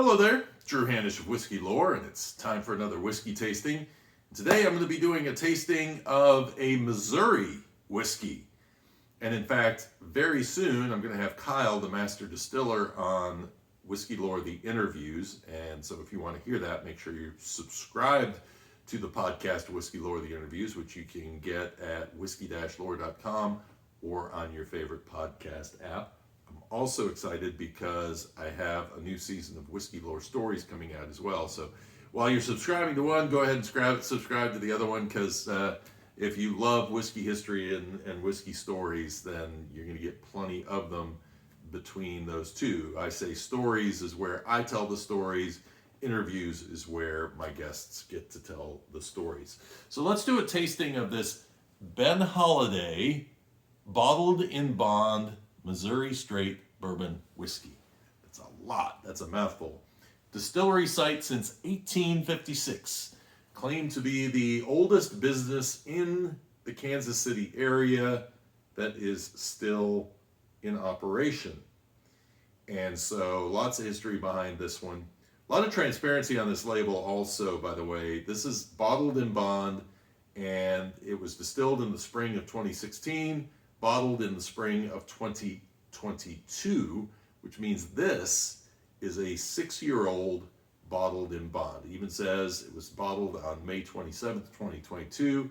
Hello there, Drew Handish of Whiskey Lore, and it's time for another whiskey tasting. Today I'm going to be doing a tasting of a Missouri whiskey. And in fact, very soon I'm going to have Kyle, the master distiller, on Whiskey Lore, the interviews. And so if you want to hear that, make sure you're subscribed to the podcast Whiskey Lore, the interviews, which you can get at whiskey-lore.com or on your favorite podcast app. I'm also excited because I have a new season of Whiskey Lore Stories coming out as well. So while you're subscribing to one, go ahead and subscribe to the other one, because if you love whiskey history and whiskey stories, then you're going to get plenty of them between those two. I say stories is where I tell the stories. Interviews is where my guests get to tell the stories. So let's do a tasting of this Ben Holladay bottled in bond Missouri straight bourbon whiskey. That's a lot. That's a mouthful. Distillery site since 1856. Claimed to be the oldest business in the Kansas City area that is still in operation. And so lots of history behind this one. A lot of transparency on this label also, by the way. This is bottled in bond, and it was distilled in the spring of 2016, bottled in the spring of 2022, which means this is a 6-year-old bottled in bond. It even says it was bottled on May 27th, 2022.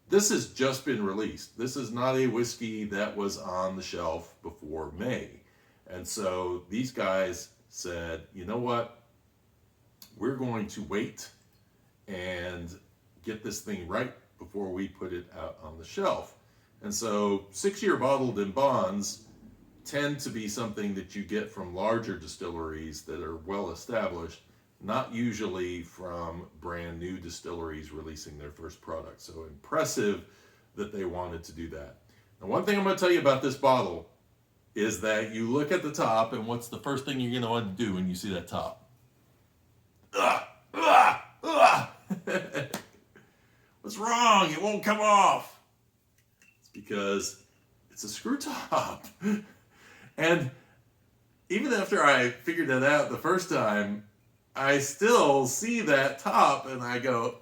This has just been released. This is not a whiskey that was on the shelf before May. And so these guys said, you know what? We're going to wait and get this thing right before we put it out on the shelf. And so 6-year bottled in bonds tend to be something that you get from larger distilleries that are well established, not usually from brand new distilleries releasing their first product. So impressive that they wanted to do that. Now, one thing I'm going to tell you about this bottle is that you look at the top, and what's the first thing you're going to want to do when you see that top? What's wrong? It won't come off. It's because it's a screw top. And even after I figured that out the first time, I still see that top and I go,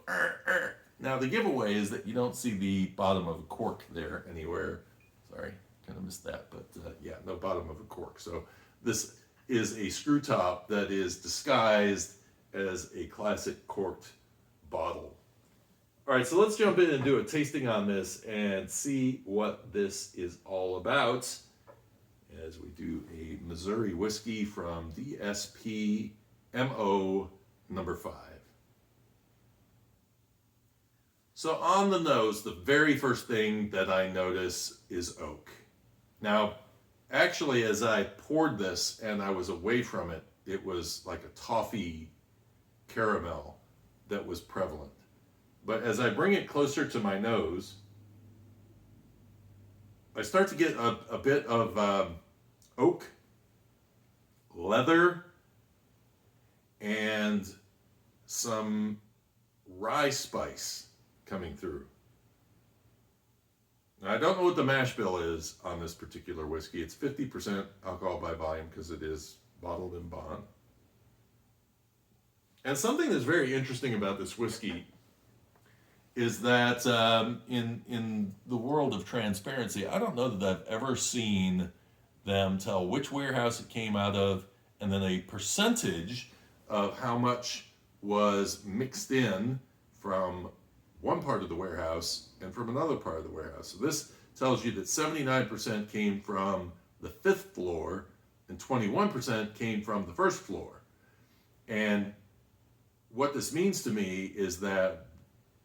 Now the giveaway is that you don't see the bottom of a cork there anywhere. Sorry, kind of missed that, but yeah, no bottom of a cork. So this is a screw top that is disguised as a classic corked bottle. All right, so let's jump in and do a tasting on this and see what this is all about as we do a Missouri whiskey from DSP MO number 5. So on the nose, the very first thing that I notice is oak. Now, actually, as I poured this and I was away from it, it was like a toffee caramel that was prevalent. But as I bring it closer to my nose, I start to get a bit of oak, leather, and some rye spice coming through. Now, I don't know what the mash bill is on this particular whiskey. It's 50% alcohol by volume because it is bottled in bond. And something that's very interesting about this whiskey is that in the world of transparency, I don't know that I've ever seen them tell which warehouse it came out of and then a percentage of how much was mixed in from one part of the warehouse and from another part of the warehouse. So this tells you that 79% came from the 5th floor and 21% came from the 1st floor. And what this means to me is that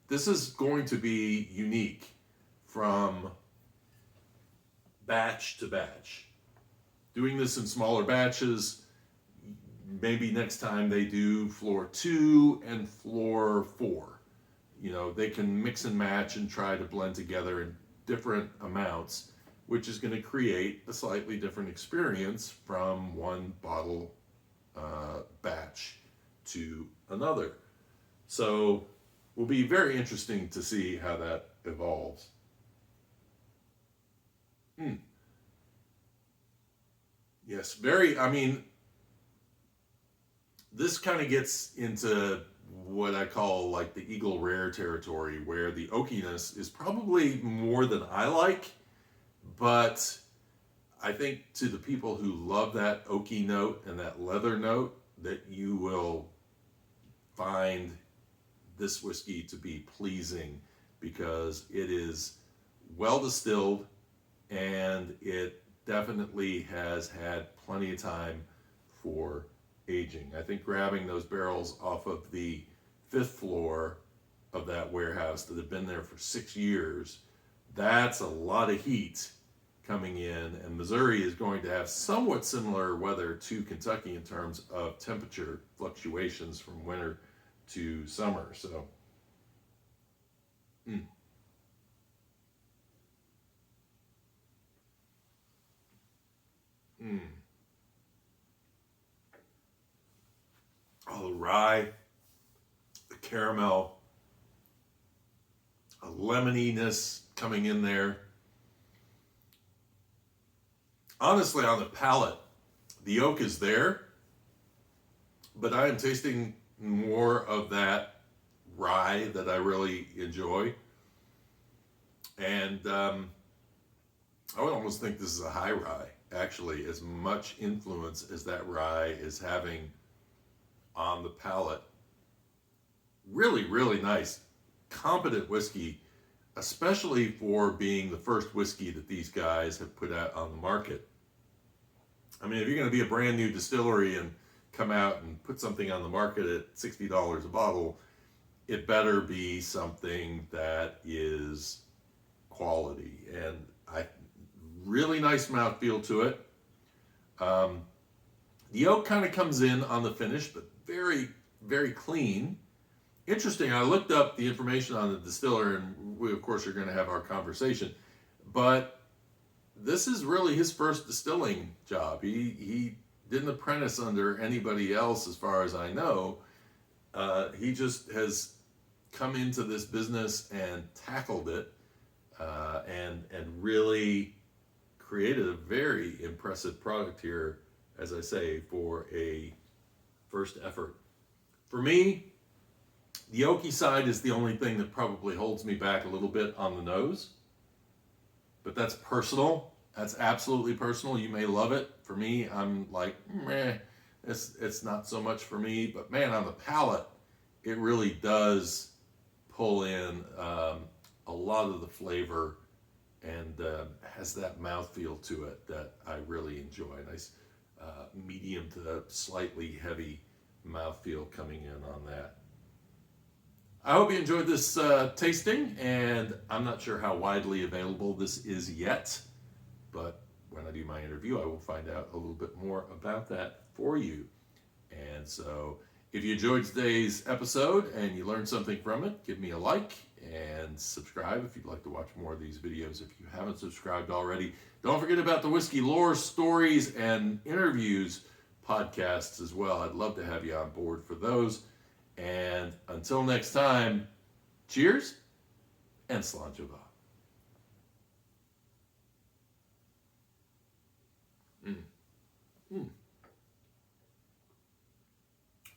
this is going to be unique from batch to batch. Doing this in smaller batches, maybe next time they do floor 2 and floor 4. You know, they can mix and match and try to blend together in different amounts, which is going to create a slightly different experience from one bottle batch to another. So will be very interesting to see how that evolves. Yes, very, I mean, This kind of gets into what I call like the Eagle Rare territory, where the oakiness is probably more than I like, but I think to the people who love that oaky note and that leather note, that you will find this whiskey to be pleasing, because it is well distilled and it definitely has had plenty of time for aging. I think grabbing those barrels off of the 5th floor of that warehouse that have been there for 6 years, that's a lot of heat coming in, and Missouri is going to have somewhat similar weather to Kentucky in terms of temperature fluctuations from winter to summer. So mm. Mm. Oh, the rye, the caramel, a lemoniness coming in there. Honestly, on the palate, the oak is there, but I am tasting more of that rye that I really enjoy. And I would almost think this is a high rye, actually, as much influence as that rye is having on the palate. Really, really nice, competent whiskey, especially for being the first whiskey that these guys have put out on the market. I mean, if you're going to be a brand new distillery and come out and put something on the market at $60 a bottle, it better be something that is quality. And really nice mouthfeel to it. The oak kind of comes in on the finish, but very, very clean. Interesting, I looked up the information on the distiller, and we, of course, are going to have our conversation. But this is really his first distilling job. He didn't apprentice under anybody else, as far as I know. He just has come into this business and tackled it, and really created a very impressive product here, as I say, for a first effort. For me, the oaky side is the only thing that probably holds me back a little bit on the nose. But that's personal. That's absolutely personal. You may love it. For me, I'm like, meh, it's not so much for me. But man, on the palate, it really does pull in a lot of the flavor, and has that mouthfeel to it that I really enjoy. Nice medium to slightly heavy mouthfeel coming in on that. I hope you enjoyed this tasting, and I'm not sure how widely available this is yet, but when I do my interview, I will find out a little bit more about that for you. And so, if you enjoyed today's episode and you learned something from it, give me a like and subscribe if you'd like to watch more of these videos if you haven't subscribed already. Don't forget about the Whiskey Lore Stories and Interviews podcasts as well. I'd love to have you on board for those. And until next time, cheers and sláinte.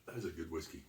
That is a good whiskey.